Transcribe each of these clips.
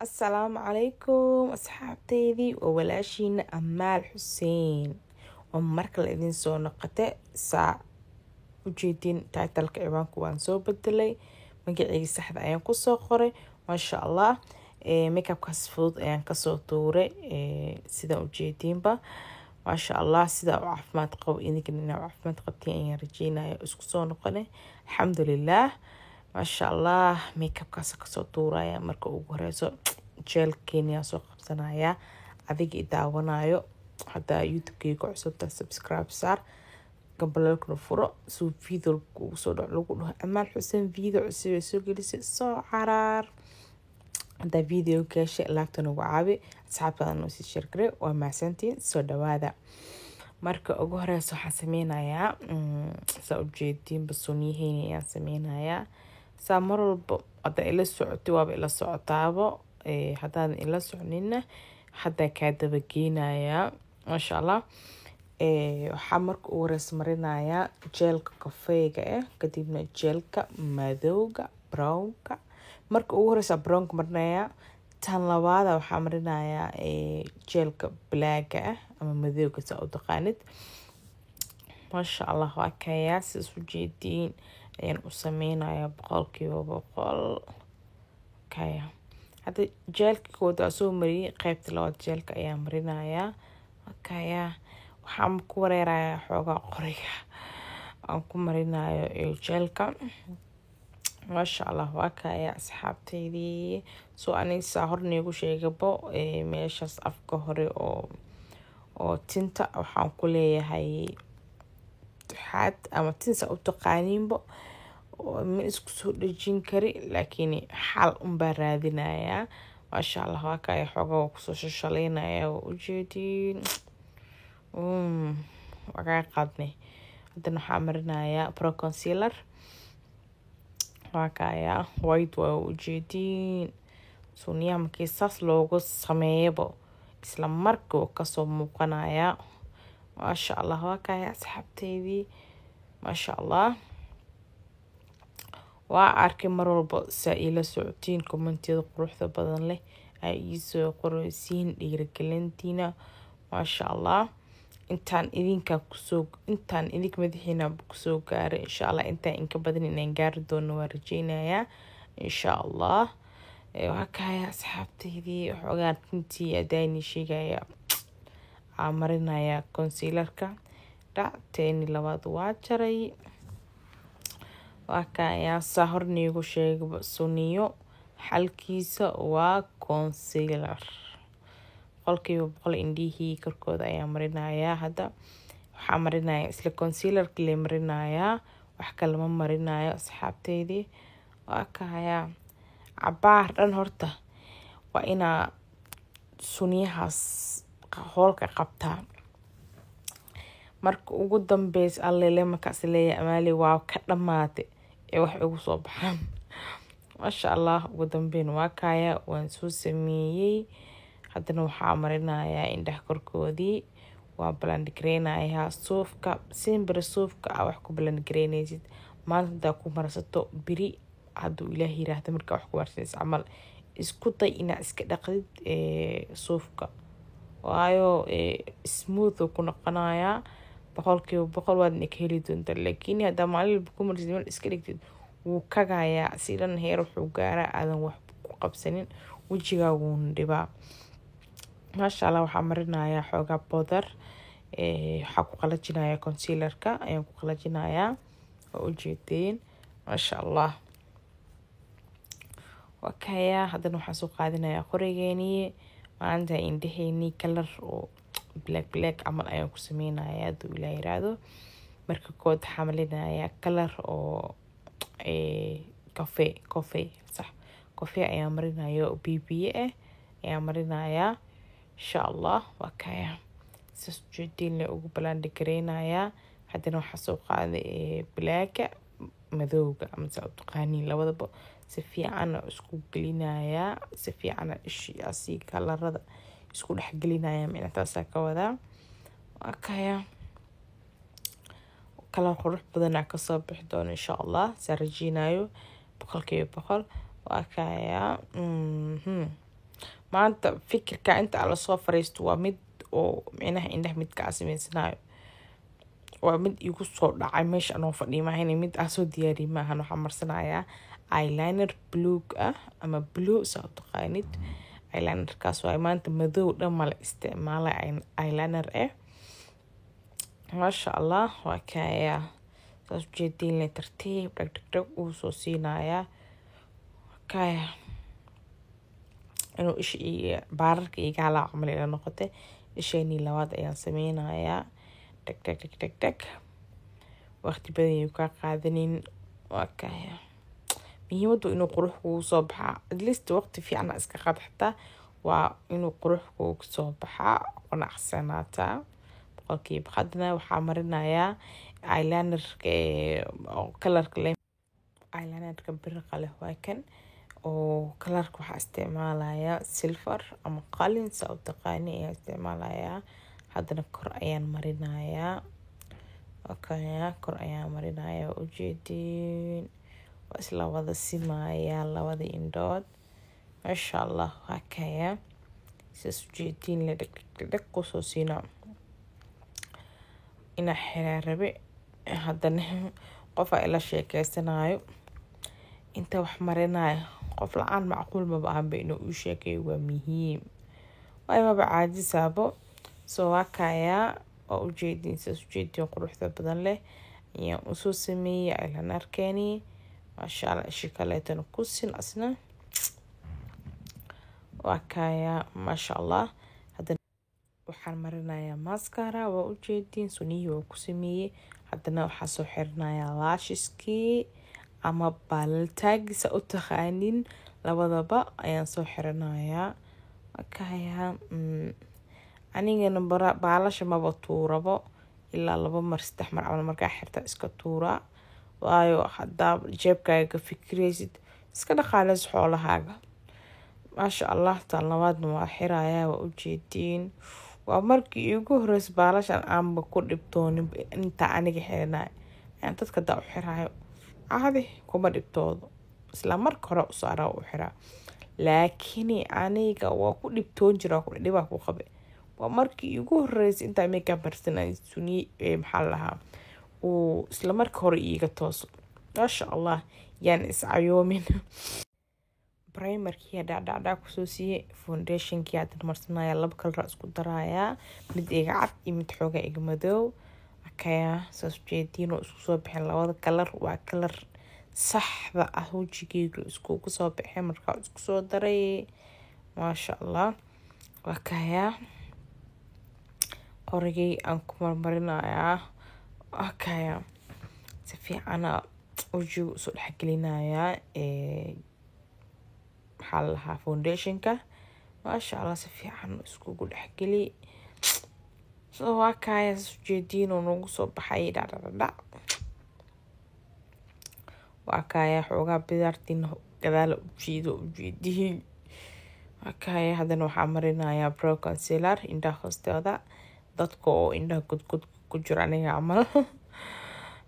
السلام عليكم أصحابتيدي وولاشين أمال حسين ومركل إذن سو نقطة ساعة وجيدين تايتلك عوانكو وان سو بدلي مقعي سحب أيان كسو قري ما شاء الله ميك اب كاسفود أيان كسو طوري سيدا وجيدين با ما شاء الله سيدا وعفمات قو إنك إننا وعفمات قبتين أيان رجينا اسكو سو نقني الحمد لله ما شاء الله ميك اب كاسو طوري مركو وغريسو جيل كينيا سو قبسنايا adiga idaawanaayo haddaa youtube-keyga cusubta subscribe saar gambalelkuna furo suu video ugu soo dhac lagu dhaho Amal Xuseen video cusub ay soo gelisay soo caraar haddaa video gaashay laagtana ugu caabi asxaabtaada noo sii share garee waa mahadsantiin soo dhawaada marka ugu horeysa waxaan sameynayaa saa ujeediin basuniyaheena ayaan sameynayaa saa mar walba haddaa ila socotay waaba ila socotaabo haddaadan ila soconina hadda kaa dabageynayaa masha Allah waxaa marka ugu horeys marinayaa jeelka kafeega kadibna jeelka madowga brownka marka ugu horeysa brownka marinayaa tan labaada waxaa marinayaa jeelka blacka ama madowga saa u taqaanid masha Allah waa kayaa sidaas u jeediin ayaan u sameynayaa 100% kaya hadda jeelka kooda waa soo mariyay qaybta labaad jeelka ayaa marinayaa kaya waxaan ku wareerayaa xoogaa qoriga aan ku marinayo jeelka masha Allah waa kaya asxaabteydii soo anisa horneegu sheegabo meeshaas afka hore oo tinta waxaan ku leeyahay xad ama tinsa u taqaaniinbo ma isku soo dhajin kari laakiin xal unbaa raadinayaa masha Allah waa kaya xoogaa kusoo shashaleynaya u jeediin wagaa qaadnay haddana waxaa marinayaa pro concealer waa kaya white waa u jeediin suniyaha markii saas loogu sameeyabo isla markii kasoo muuqanayaa masha Allah waa kaya asxaabteydii masha Allah waa arkay mar walba saa ila socotiin kommentiyada quruxda badan leh ay ii soo qoraysiin dhiirigelintiina masha Allah intaan idinka madaxiina kusoo gaaray insha Allah intaan inka badan inaan gaari doono waa rajeynayaa insha Allah waa kaya asxaabteydii waxoogaan runtii adaani sheegaya marinayaa concealerka dhacteeni labaad waa jaray waa kaya saa horneegu sheegaba suniyo xalkiisa waa concealer 100% indhihii korkooda ayaa marinayaa hadda waxaa marinayaa isla concealerka le marinayaa wax kale ma marinayo asxaabteydii waa kaya cabaar dhan horta waa inaa suniyahaas hoolka qabtaa marka ugu dambeys allele markaas leeyahay Amaali waa ka dhamaatay wax ugu soo baxaan masha Allah ugu dambeyn waa kaya waan soo sameeyay haddana waxaa marinayaa indhaha korkoodii waa blend gareynayaa suufka simbre suufka wax ku blend gareynaysid maanta ku marsato biri hadduu Ilaahay yiraahdo marka wax ku marsanaysid camal isku day inaad iska dhaqdid suufka waayo smooth ku noqonayaa 100% waad ka heli doontaa laakiin hadda maalin ku marsid iska dhigtid wuu kagayaa sidan heer wuxuu gaaraa aadan wax ku qabsanin wajigaagu dhibaa masha Allah waxaa marinayaa xoogaa powder waxaa ku qalajinayaa concealerka ayaan ku qalajinayaa oo u jeedeen masha Allah waa kaya haddana waxaan soo qaadinayaa qorigeeni maanta indhaheeni color oo black camal ayaan ku sameynayaa hadduu Ilaahay yiraahdo marka kood waxaa marinayaa color oo coffee sax coffee ayaan marinayaa oo BB ayaan marinayaa insha Allah waa kaya sidaas ujeediin ugu blend gareynayaa haddana waxaa soo qaaday blacka madowga ama saa u taqaaniin labadaba si fiican isku gelinayaa si fiican ishiyaasi kalarada isku dhex gelinayaa micnataas ka wadaa waa kaya kala qurux badan ka soo bixi doona insha Allah saa rajeynayo 100% waa kaya maanta fikirka inta ala soo fariisto waa mid oo micnaha indhaha mid ka sameysanayo waa mid igu soo dhacay meesha anoo fadhiimahayn mid aan soo diyaariyay maahan waxaan marsanayaa eyeliner blue ama blue saa u taqaanid eyelinerkaas waa maanta madow dhan mala isticmaalay eyeliner maasha allah waa kaya saas ujeediin tartiib dhag uu soo siinayaa kaya inuu isha iyo baararka iga halaa camal ila noqotay isheenii labaad ayaan sameynayaa dhag waqti badan ayuu kaa qaadanin waa kaya muhiimadu inuu qurux kugu soo baxaa at least waqti fiican iska qaad xataa waa inuu qurux kugu soo baxaa qanacsanaata boqolkiiba hadna waxaa marinayaa eyelinerka kalarka leh eyelinerka birqa leh waa kan oo kalarka waxaa isticmaalayaa silver ama qalin saa u taqaani ayaa isticmaalayaa haddana kor ayaan marinayaa okay kor ayaan marinayaa ujeedin waa isla wada simayaa labada indhood masha allah waa kaya saas ujeedin la dhag kusoo siina ina xiraa rabe haddana qofa ila sheekeysanayo inta wax marinayo qof la-aan macquul maba ahanba inuu u sheekeeyo waa muhiim waay maba caajisaabo soo waa kaya oo ujeedin saas ujeedin quruxda badan leh ayaan usoo sameeyey eyelinerkeeni maasha allah ishi kaleetana kusin asna waa kaya maasha allah haddana waxaan marinayaa mascara waa ujeedin sunihii waa ku sameeyey haddana waxaa soo xirinayaa lashiskii ama baaltaagisa u taqaanin labadaba ayaan soo xirinayaa kaya anigana baalasha maba tuurabo ilaa 2 mar 3 mar camal markaa xirta iska tuuraa waayo haddaa jeebkaaga fikiraysid iska dhaqaaleyso xoolahaaga maasha allah tan labaadna waa xirayaa waa ujeedin waa markii igu horeysa baalashan aanba ku dhibtoonin inta aniga xirinayo aan dadka daa u xiraayo caadi kuma dhibtoodo isla marka hore u saaraa u xiraa laakiin aniga waa ku dhibtoon jira ku dhibaa ku qabe waa markii igu horeysa inta makeup marsanay suni maxaa lahaa uu isla marka hore iiga tooso maasha allah yaan iscayoomin primerkii dhacdhac kusoo siiyey foundationkii aad marsanaya 2 kalar isku darayaa mid iga cad iyo mid xooga iga madow kaya saas jeedin oo isku soo bixin labada kalar waa kalar saxda ah wajigeyga isku soo bixin markaa isku soo daray maasha allah waa kaya qorigay aan ku marmarinayaa waa kaya si fiican wajiga usoo dhexgelinayaa maxaa lahaa foundationka maasha allah si fiican iskugu dhexgeli soo waa kaya ujeedin oo nagu soo baxay dhacdhac waa kaya xoogaa bidaartiin gadaal ujeedin waa kaya haddana waxaa marinayaa brow concealer indhaha hoostooda dadka oo indhaha gudgud ku jiro aniga camal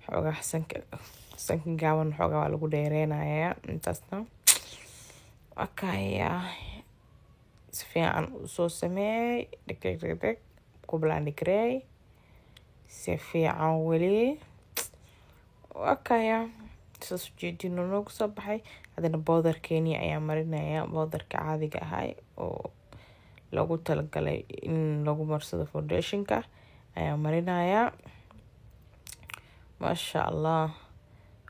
xoogaa sanka gaaban xoogaa waa lagu dheereynayaa intaasna waa kaya si fiican usoo sameeyey dheg ku blandi gareey si fiican weli waa kaya saas ujeedin oo noogu soo baxay haddana bowdarkeeni ayaa marinayaa bowdarka caadiga ahay oo loogu talagalay in lagu marsado foundationka ayaa marinayaa maasha allah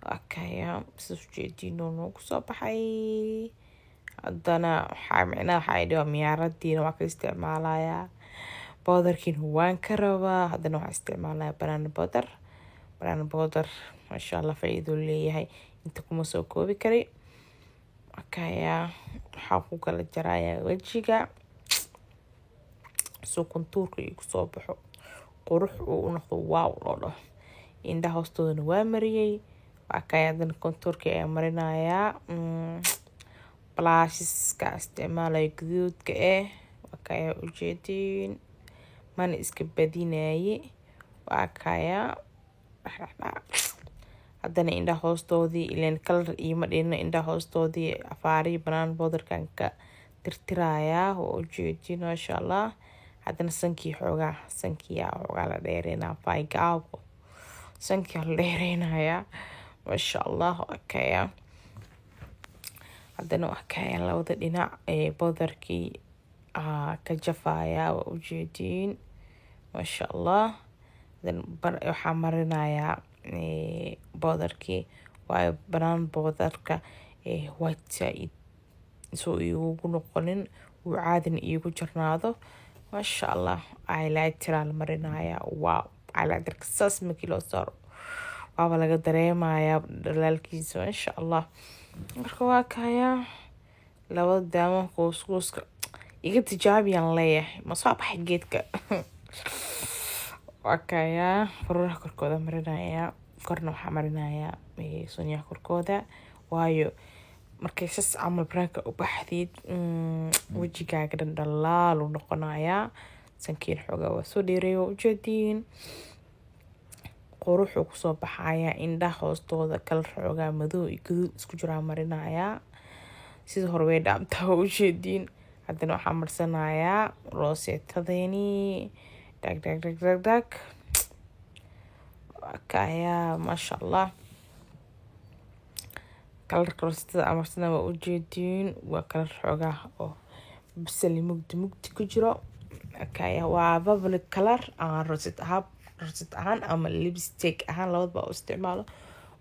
waa kaya saas ujeedin oo noogu soo baxay haddana waxaa idhi miyaaradiina waa ka isticmaalayaa bowdarkiina waan ka rabaa haddana waxaa isticmaalayaa banana powder maasha allah faa'iido leeyahay inta kuma soo koobi kari kaya waxaa ku kala jarayaa wajiga soo kontuurka igu soo baxo qurux uu u noqdo waaw loo dhaho indhaha hoostoodana waa mariyey waa kaya haddana kontuurka ayaa marinayaa blusheska isticmaalayo gaduudka waa kaya ujeedin mana iska badinaye waa kaya haddana indhaha hoostoodii ileen kalar iima dhina indhaha hoostoodii afaariyi banaan bowdarkan ka tirtirayaa oo ujeedin maasha allah. Haddana sankii xoogaa la dheereynaa faygaabo sankii la dheereynayaa maasha allah. Akaya haddana akaya labada dhinac boodarkii ka jafayaa waa ujeedin maasha allah. Waxaa marinayaa boodarkii waayo banaan boodarka white side soo iigu noqonin uu caadina iigu jarnaado maasha allah. Highlighter la marinayaa wow highlighterka saas markii loo saaro waaba laga dareemayaa dhalaalkiisa maasha allah. marka waa kaya labada daamo kuuskuuska iga tijaabiyaan leeyahay ma soo baxay geedka. waa kaya faraha korkooda marinayaa korna waxaa marinayaa sunyaha korkooda waayo markay sas camal baraanka u baxdid wejigaaga dhan dhalaal u noqonayaa. sankiin xoogaa waa soo dheereeyo ujeedin quruxuu kusoo baxayaa. indhaha hoostooda kalar xoogaa madow iyo gaduud isku jiraa marinayaa sida hore way dhaabtaa ujeedin. haddana waxaa marsanayaa rooseetadeeni dag kaya maasha allah. kalarka rooseetada amarsana waa ujeedin waa kalar xoogaa oo bisali mugdi ku jiro. kaya waa bubbly color rosette ahaan ama lipstick ahaan labadaba u isticmaalo.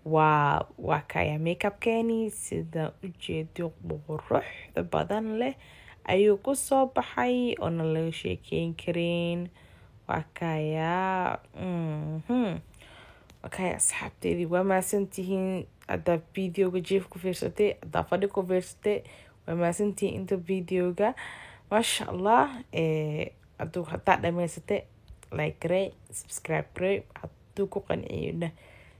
waa kaya makeup keeni sida ujeedo quruxda badan leh ayuu ku soo baxay oona laga sheekeyn karin. waa kaya asxaabteedii waa maasantihiin. haddaa videoga jiif ku fiirsatay haddaa fadhi ku fiirsatay waa maasantihiin inta videoga maasha allah. haddaa dhamaysatay like garey subscribe garey. hadduu ku qanciyona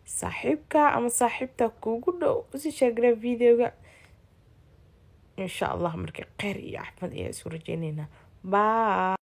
saaxiibka ama saaxiibta kuugu dhow usii share garey videoga insha allah. marka kheyr iyo caafimaad ayaa isku rajeyneynaa. bye.